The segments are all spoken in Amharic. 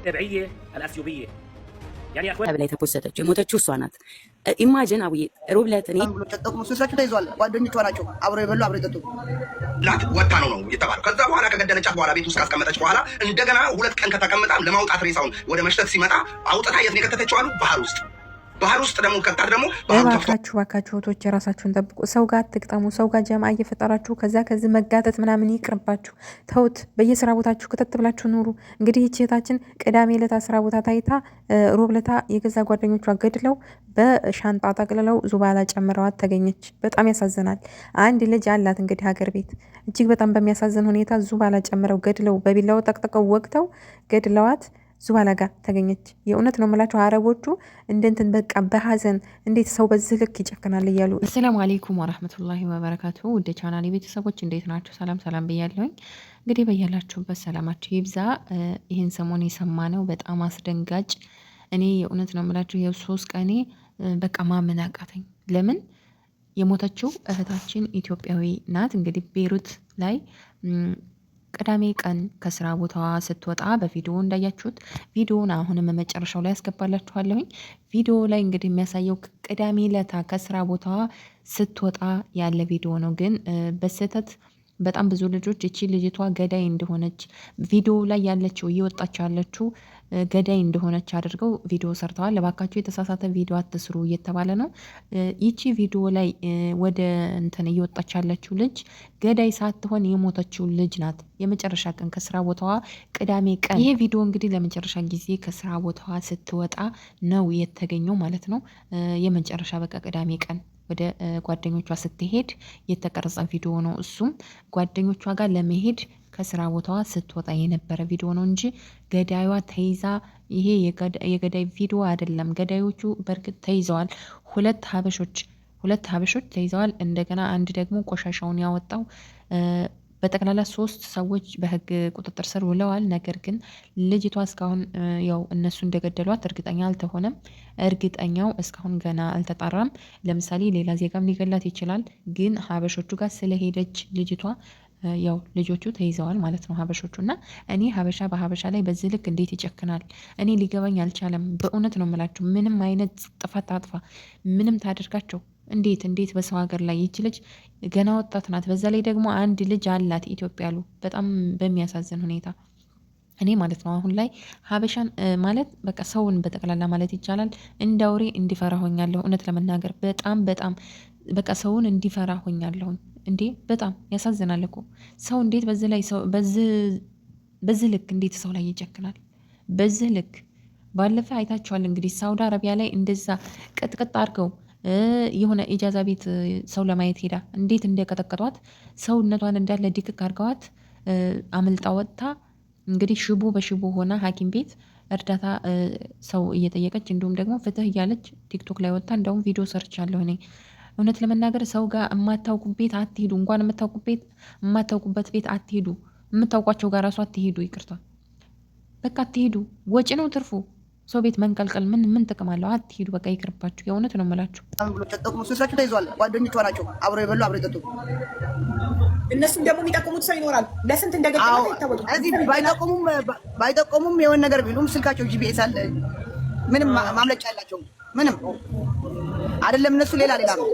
التبعيه الاثيوبيه. يعني يا اخوان ላይ ተፖሰተች የሞተችው እሷ ናት። ኢማጂን አብይ ሮብለት እኔ ተጠቅሙ ስልሳችሁ ተይዟል። ጓደኞቿ ናቸው አብረው የበሉ አብረው የጠጡ ላት ወጣ ነው የተባለው። ከዛ በኋላ ከገደለቻት በኋላ ቤት ውስጥ ካስቀመጠች በኋላ እንደገና 2 ቀን ከተቀመጣ ለማውጣት ሬሳውን ወደ መሽተት ሲመጣ አውጥታ የት ነው የከተተችው አሉ? ባህር ውስጥ ደግሞ ከታት ደግሞ ባካችሁ እህቶች የራሳችሁን ጠብቁ። ሰው ጋር አትግጠሙ። ሰው ጋር ጀማ እየፈጠራችሁ ከዚህ መጋጠጥ ምናምን ይቅርባችሁ። ተውት። በየስራ ቦታችሁ ክትት ብላችሁ ኑሩ። እንግዲህ ይህች እህታችን ቅዳሜ ዕለት ስራ ቦታ ታይታ ሮብ ዕለት የገዛ ጓደኞቿ ገድለው በሻንጣ ጠቅልለው ዙባላ ጨምረዋት ተገኘች። በጣም ያሳዝናል። አንድ ልጅ አላት እንግዲህ ሀገር ቤት እጅግ በጣም በሚያሳዝን ሁኔታ ዙባላ ጨምረው ገድለው በቢላው ጠቅጥቀው ወቅተው ገድለዋት ዙባላ ጋር ተገኘች። የእውነት ነው የምላችሁ አረቦቹ እንደንትን በቃ በሀዘን እንዴት ሰው በዚህ ልክ ይጨክናል እያሉ። አሰላሙ አለይኩም ወራህመቱላሂ ወበረካቱ። ወደ ቻናሌ ቤተሰቦች እንዴት ናቸው? ሰላም ብያለሁኝ። እንግዲህ በያላችሁበት ሰላማችሁ ይብዛ። ይህን ሰሞን የሰማነው በጣም አስደንጋጭ፣ እኔ የእውነት ነው የምላችሁ የ3 ቀኔ በቃ ማመን አቃተኝ። ለምን የሞተችው እህታችን ኢትዮጵያዊ ናት። እንግዲህ ቤሩት ላይ ቅዳሜ ቀን ከስራ ቦታዋ ስትወጣ በቪዲዮ እንዳያችሁት፣ ቪዲዮውን አሁንም መጨረሻው ላይ ያስገባላችኋለሁኝ። ቪዲዮ ላይ እንግዲህ የሚያሳየው ቅዳሜ ለታ ከስራ ቦታዋ ስትወጣ ያለ ቪዲዮ ነው። ግን በስህተት በጣም ብዙ ልጆች እቺ ልጅቷ ገዳይ እንደሆነች ቪዲዮ ላይ ያለችው እየወጣች ያለችው ገዳይ እንደሆነች አድርገው ቪዲዮ ሰርተዋል። ለባካችሁ የተሳሳተ ቪዲዮ አትስሩ እየተባለ ነው። ይቺ ቪዲዮ ላይ ወደ እንትን እየወጣች ያለችው ልጅ ገዳይ ሳትሆን የሞተችው ልጅ ናት። የመጨረሻ ቀን ከስራ ቦታዋ ቅዳሜ ቀን፣ ይሄ ቪዲዮ እንግዲህ ለመጨረሻ ጊዜ ከስራ ቦታዋ ስትወጣ ነው የተገኘው ማለት ነው። የመጨረሻ በቃ ቅዳሜ ቀን ወደ ጓደኞቿ ስትሄድ የተቀረጸ ቪዲዮ ነው። እሱም ጓደኞቿ ጋር ለመሄድ ከስራ ቦታዋ ስትወጣ የነበረ ቪዲዮ ነው እንጂ ገዳይዋ ተይዛ ይሄ የገዳይ ቪዲዮ አይደለም። ገዳዮቹ በእርግጥ ተይዘዋል። ሁለት ሀበሾች ተይዘዋል። እንደገና አንድ ደግሞ ቆሻሻውን ያወጣው በጠቅላላ 3 ሰዎች በህግ ቁጥጥር ስር ውለዋል። ነገር ግን ልጅቷ እስካሁን ያው እነሱ እንደገደሏት እርግጠኛ አልተሆነም። እርግጠኛው እስካሁን ገና አልተጣራም። ለምሳሌ ሌላ ዜጋም ሊገላት ይችላል። ግን ሀበሾቹ ጋር ስለሄደች ልጅቷ ያው ልጆቹ ተይዘዋል ማለት ነው ሀበሾቹ። እና እኔ ሀበሻ በሀበሻ ላይ በዚህ ልክ እንዴት ይጨክናል? እኔ ሊገባኝ አልቻለም። በእውነት ነው የምላችሁ። ምንም አይነት ጥፋት ታጥፋ ምንም ታደርጋቸው እንዴት በሰው ሀገር ላይ ይች ልጅ ገና ወጣት ናት። በዛ ላይ ደግሞ አንድ ልጅ አላት ኢትዮጵያ ያሉ በጣም በሚያሳዝን ሁኔታ እኔ ማለት ነው አሁን ላይ ሀበሻን ማለት በቃ ሰውን በጠቅላላ ማለት ይቻላል እንደ አውሬ እንዲፈራ ሆኛለሁ። እውነት ለመናገር በጣም በቃ ሰውን እንዲፈራ ሆኛለሁ። እንዴ በጣም ያሳዝናል እኮ ሰው እንዴት በዚህ ላይ ሰው በዚህ ልክ እንዴት ሰው ላይ ይጨክናል? በዚህ ልክ ባለፈ አይታችኋል እንግዲህ ሳውዲ አረቢያ ላይ እንደዛ ቅጥቅጥ አድርገው የሆነ ኢጃዛ ቤት ሰው ለማየት ሄዳ እንዴት እንደቀጠቀጧት ሰውነቷን እንዳለ ድቅቅ አድርገዋት አምልጣ ወጥታ እንግዲህ ሽቦ በሽቦ ሆና ሐኪም ቤት እርዳታ ሰው እየጠየቀች እንዲሁም ደግሞ ፍትህ እያለች ቲክቶክ ላይ ወጥታ እንደውም ቪዲዮ ሰርቻለሁ እኔ። እውነት ለመናገር ሰው ጋር የማታውቁ ቤት አትሄዱ። እንኳን የማታውቁበት ቤት አትሄዱ። የምታውቋቸው ጋር ራሱ አትሄዱ። ይቅርታ በቃ አትሄዱ። ወጪ ነው ትርፉ። ሰው ቤት መንቀልቀል ምን ጥቅም አለው? አትሄዱ። በቃ ይቅርባችሁ። የእውነት ነው የምላችሁ። ተጠቅሙ ስልሳችሁ ተይዟል። ጓደኞቿ ናቸው አብረው የበሉ አብረው የጠጡ እነሱም ደግሞ የሚጠቁሙት ሰው ይኖራል። ለስንት እንደገደሉ አይታወቅም። እዚህ ባይጠቁሙም የሆነ ነገር ቢሉም ስልካቸው ጂፒኤስ አለ። ምንም ማምለጫ ያላቸው ምንም አይደለም። እነሱ ሌላ ነው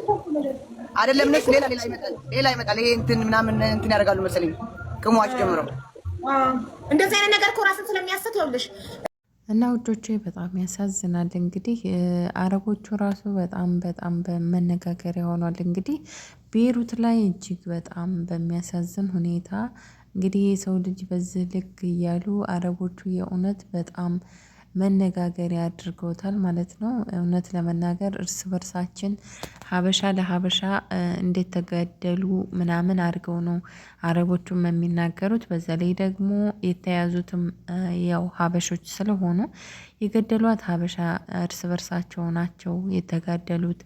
አይደለም። እነሱ ሌላ ይመጣል። ይሄ እንትን ምናምን እንትን ያደርጋሉ መሰለኝ ቅሟች ጀምረው እንደዚህ አይነት ነገር እኮ ራስን ስለሚያስት ይኸውልሽ። እና ውዶቼ በጣም ያሳዝናል። እንግዲህ አረቦቹ ራሱ በጣም በመነጋገሪያ ሆኗል። እንግዲህ ቤሩት ላይ እጅግ በጣም በሚያሳዝን ሁኔታ እንግዲህ የሰው ልጅ በዚህ ልክ እያሉ አረቦቹ የእውነት በጣም መነጋገሪያ አድርገውታል ማለት ነው። እውነት ለመናገር እርስ በርሳችን ሀበሻ ለሀበሻ እንዴት ተገደሉ ምናምን አድርገው ነው አረቦቹም የሚናገሩት። በዛ ላይ ደግሞ የተያዙትም ያው ሀበሾች ስለሆኑ የገደሏት ሀበሻ እርስ በርሳቸው ናቸው የተጋደሉት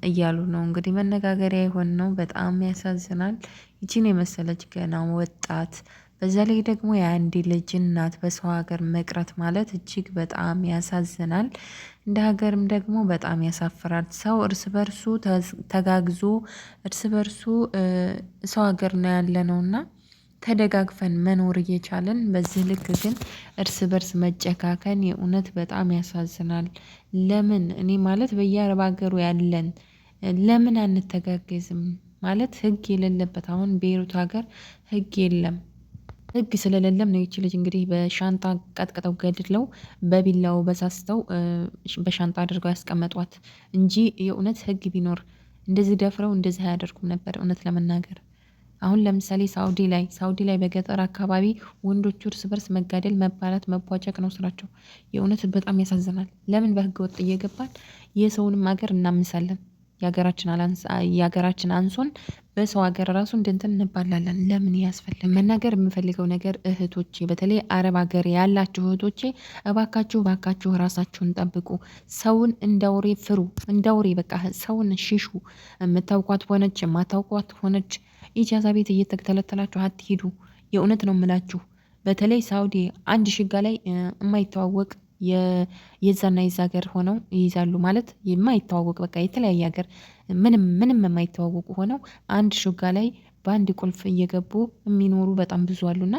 እያሉ ነው እንግዲህ መነጋገሪያ የሆን ነው። በጣም ያሳዝናል። ይቺን የመሰለች ገና ወጣት በዛ ላይ ደግሞ የአንድ ልጅ እናት በሰው ሀገር መቅረት ማለት እጅግ በጣም ያሳዝናል። እንደ ሀገርም ደግሞ በጣም ያሳፍራል። ሰው እርስ በርሱ ተጋግዞ እርስ በርሱ ሰው ሀገር ነው ያለ ነውና ተደጋግፈን መኖር እየቻለን በዚህ ልክ ግን እርስ በርስ መጨካከን የእውነት በጣም ያሳዝናል። ለምን እኔ ማለት በየአረብ ሀገሩ ያለን ለምን አንተጋገዝም? ማለት ህግ የሌለበት አሁን ቤይሩት ሀገር ህግ የለም። ህግ ስለሌለም ነው ይቺ ልጅ እንግዲህ በሻንጣ ቀጥቅጠው ገድለው በቢላው በሳስተው በሻንጣ አድርገው ያስቀመጧት እንጂ የእውነት ህግ ቢኖር እንደዚህ ደፍረው እንደዚህ አያደርጉም ነበር እውነት ለመናገር። አሁን ለምሳሌ ሳውዲ ላይ በገጠር አካባቢ ወንዶቹ እርስ በርስ መጋደል፣ መባላት፣ መቧጨቅ ነው ስራቸው። የእውነት በጣም ያሳዝናል። ለምን በህገ ወጥ እየገባን የሰውንም ሀገር እናምሳለን? የሀገራችን አንሶን በሰው ሀገር ራሱ እንደንትን እንባላለን። ለምን ያስፈልግ? መናገር የምፈልገው ነገር እህቶቼ፣ በተለይ አረብ ሀገር ያላችሁ እህቶቼ እባካችሁ ራሳችሁን ጠብቁ። ሰውን እንዳውሬ ፍሩ፣ እንዳውሬ በቃ ሰውን ሽሹ። የምታውቋት ሆነች የማታውቋት ሆነች ኢጃዛ ቤት እየተተለተላችሁ አትሂዱ። የእውነት ነው የምላችሁ። በተለይ ሳውዲ አንድ ሽጋ ላይ የማይተዋወቅ የዛና የዛ ሀገር ሆነው ይይዛሉ። ማለት የማይተዋወቅ በቃ የተለያየ ሀገር ምንም የማይተዋወቁ ሆነው አንድ ሽጋ ላይ በአንድ ቁልፍ እየገቡ የሚኖሩ በጣም ብዙ አሉና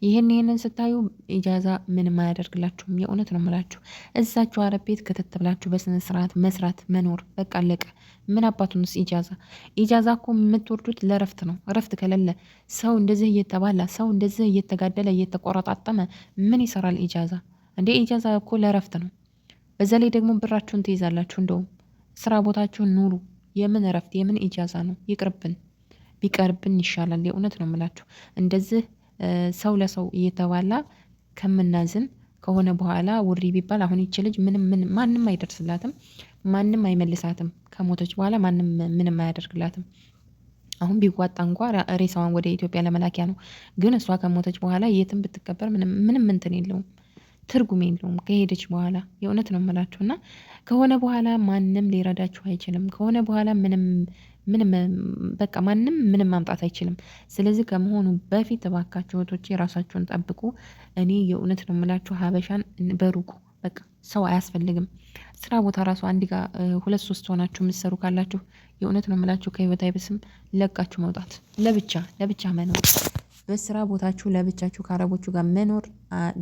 ይህንን ስታዩ ኢጃዛ ምንም አያደርግላችሁም። የእውነት ነው የምላችሁ። እዛችሁ አረብ ቤት ክትት ብላችሁ በስነ ስርዓት መስራት መኖር በቃ አለቀ። ምን አባቱንስ ኢጃዛ እኮ የምትወርዱት ለረፍት ነው። ረፍት ከሌለ ሰው እንደዚህ እየተባላ ሰው እንደዚህ እየተጋደለ እየተቆረጣጠመ ምን ይሰራል ኢጃዛ እንዴ? ኢጃዛ እኮ ለረፍት ነው። በዛ ላይ ደግሞ ብራችሁን ትይዛላችሁ። እንደውም ስራ ቦታችሁን ኑሩ። የምን ረፍት የምን ኢጃዛ ነው? ይቅርብን፣ ቢቀርብን ይሻላል። የእውነት ነው የምላችሁ። እንደዚህ ሰው ለሰው እየተባላ ከምናዝን ከሆነ በኋላ ውሪ ቢባል አሁን ይች ልጅ ማንም አይደርስላትም፣ ማንም አይመልሳትም። ከሞተች በኋላ ማንም ምንም አያደርግላትም። አሁን ቢዋጣ እንኳ ሬሳዋን ወደ ኢትዮጵያ ለመላኪያ ነው። ግን እሷ ከሞተች በኋላ የትም ብትቀበር ምንም እንትን የለውም፣ ትርጉም የለውም ከሄደች በኋላ። የእውነት ነው የምላችሁ። እና ከሆነ በኋላ ማንም ሊረዳችሁ አይችልም። ከሆነ በኋላ ምንም በቃ ማንም ምንም ማምጣት አይችልም። ስለዚህ ከመሆኑ በፊት እባካችሁ እህቶቼ ራሳችሁን ጠብቁ። እኔ የእውነት ነው የምላችሁ ሀበሻን በሩቁ በቃ ሰው አያስፈልግም። ስራ ቦታ ራሱ አንድ ጋር 2-3 ሆናችሁ የምትሰሩ ካላችሁ የእውነት ነው የምላችሁ ከህይወት አይብስም። ለቃችሁ መውጣት፣ ለብቻ መኖር፣ በስራ ቦታችሁ ለብቻችሁ ከአረቦቹ ጋር መኖር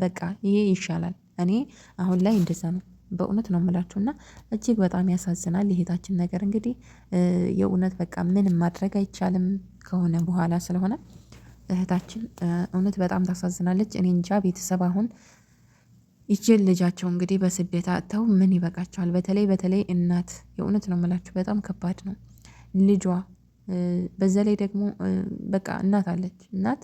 በቃ ይሄ ይሻላል። እኔ አሁን ላይ እንደዛ ነው በእውነት ነው የምላችሁ። እና እጅግ በጣም ያሳዝናል የእህታችን ነገር። እንግዲህ የእውነት በቃ ምንም ማድረግ አይቻልም ከሆነ በኋላ ስለሆነ እህታችን እውነት በጣም ታሳዝናለች። እኔ እንጃ ቤተሰብ አሁን ይችን ልጃቸው እንግዲህ በስደት አጥተው ምን ይበቃቸዋል? በተለይ እናት የእውነት ነው የምላችሁ በጣም ከባድ ነው ልጇ። በዛ ላይ ደግሞ በቃ እናት አለች። እናት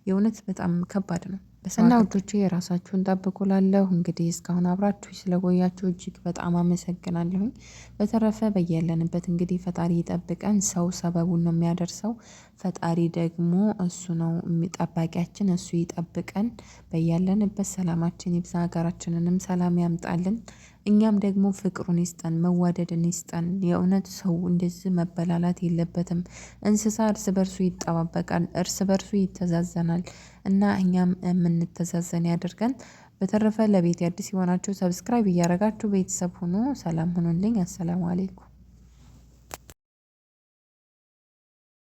የእውነት በጣም ከባድ ነው። እና ውዶቼ የራሳችሁን ጠብቁ ላለሁ እንግዲህ እስካሁን አብራችሁ ስለቆያችሁ እጅግ በጣም አመሰግናለሁኝ። በተረፈ በያለንበት እንግዲህ ፈጣሪ ይጠብቀን። ሰው ሰበቡን ነው የሚያደርሰው፣ ፈጣሪ ደግሞ እሱ ነው ጠባቂያችን፣ እሱ ይጠብቀን። በያለንበት ሰላማችን ይብዛ፣ ሀገራችንንም ሰላም ያምጣልን። እኛም ደግሞ ፍቅሩን ይስጠን፣ መዋደድን ይስጠን። የእውነት ሰው እንደዚህ መበላላት የለበትም። እንስሳ እርስ በርሱ ይጠባበቃል፣ እርስ በርሱ ይተዛዘናል እና እኛም የምንተዛዘን ያደርገን። በተረፈ ለቤት አዲስ የሆናችሁ ሰብስክራይብ እያደረጋችሁ ቤተሰብ ሁኑ። ሰላም ሁኑልኝ። አሰላሙ አሌይኩም።